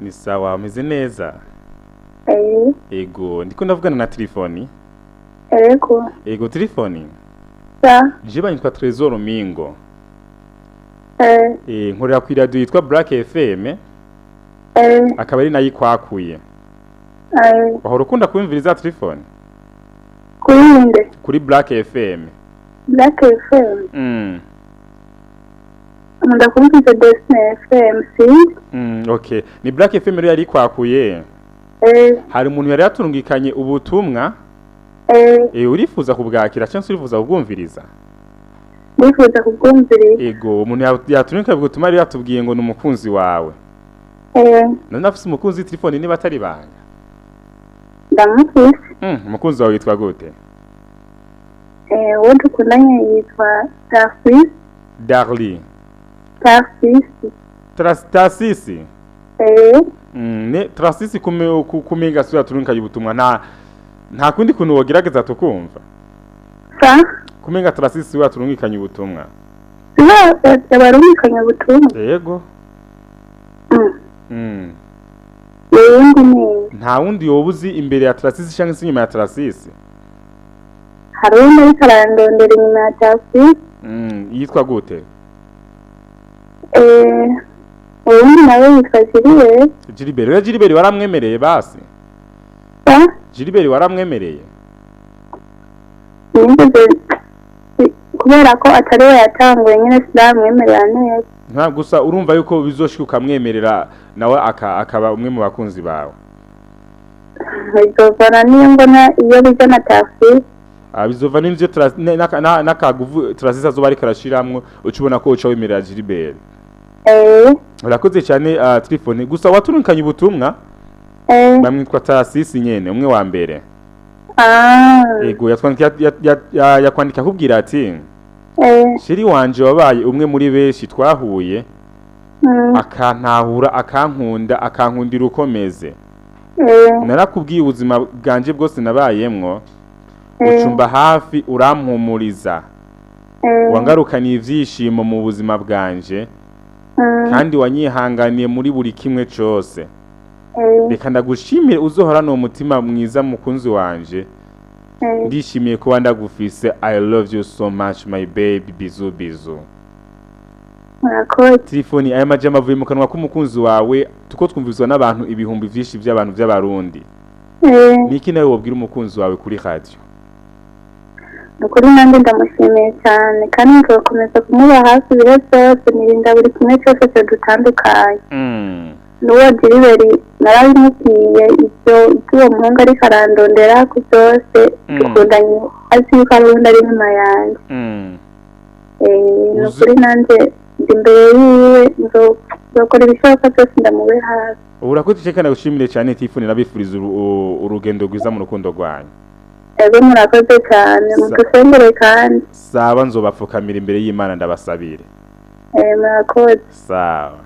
Ni sawa umeze neza? Ego ndiko ndavugana na Triphonie. Ego Triphonie. Je nitwa Trésor Mingo. Nkorera ku radio yitwa Black FM. Akaba ari nayo ikwakuye. Wahora ukunda kumviriza Triphonie? Kurinde. Kuri Black FM. Black FM. Ndakumvise Destiny FM si? Okay. Ni Black FM rero yari kwakuye. Hari umuntu yari yaturungikanye ubutumwa. Urifuza kubwakira cyangwa urifuza kubwumviriza? Ndifuza kubwumviriza. Ego umuntu yaturungika ubutuma rero yatubwiye ngo numukunzi wawe. None afise umukunzi Triphonie niba atari banga. Ndamufise. Umukunzi wawe yitwa gute? Uwo dukundanye yitwa Tarsis. Darli. Tarsis. Ne Tarsis kumenga sura turunka yubutumwa nta kundi kuntu wogerageza tukumva. Kumenga Tarsis wa turungikanye ubutumwa. Yabarungikanye ubutumwa. Yego. Nta wundi yobuzi imbere ya Tarsis cyangwa se inyuma ya Tarsis. Hari undi karandondera inyuma ya Tarsis. Yitwa gute? Undi nawe yitwa Gilbert. Gilbert waramwemereye basi? Gilbert waramwemereye? Kubera ko atari we yatanguye nyine sinamwemerera neza. Nta gusa urumva yuko bizoshika ukamwemerera nawe akaba umwe mu bakunzi bawe. Bizovana niyo mbona iyo bijya na Tarsis. Bizova n'ivyo nakaguvu Tarsis azoba ari karashiramwe ucubona ko uca wemerera Gilbert. Urakoze cyane Triphonie gusa waturunkanye ubutumwa. Bamwitwa Tarsis nyene umwe wa mbere. Ego yakwandika kubwira ati shiri wanje wabaye umwe muri beshi twahuye akantahura akankundira ukomeze. Narakubwiye ubuzima bwanje bwose nabayemwo ucumba hafi urampumuriza. Wangarukaniye ivyishimo mu buzima bwanje kandi wanyihanganiye muri buri kimwe cyose. Reka ndagushimire uzohorana umutima mwiza mukunzi wanje. Ndishimiye kuba ndagufise. I love you so much my baby. Bizu bizu. Triphonie aya majambo avuye mu kanwa k'umukunzi wawe tuko twumvizwa n'abantu ibihumbi vyinshi by'abantu by'abarundi. Niki nawe wobwira umukunzi wawe kuri radio? Kuri nanjye ndamushimiye cyane kandi nzokomeza kumuba hafi bire byose nirinda buri kimwe cyose dutandukanye. Nuwo Gilbert narabimubwiye ibyo muhungu ari karandondera ku byose dukundanye azi yuko ari undi ari nyuma yanjye. Kuri nanjye imbere yiwe nzokora ibishoboka byose ndamube hafi. Urakoze cyane gushimire cyane Triphonie nabifuriza urugendo rwiza mu rukundo rwanyu. Ego murakoze cyane mudusengere kandi. Sawa nzobapfukamira imbere y'Imana ndabasabire. Murakoze. Sawa.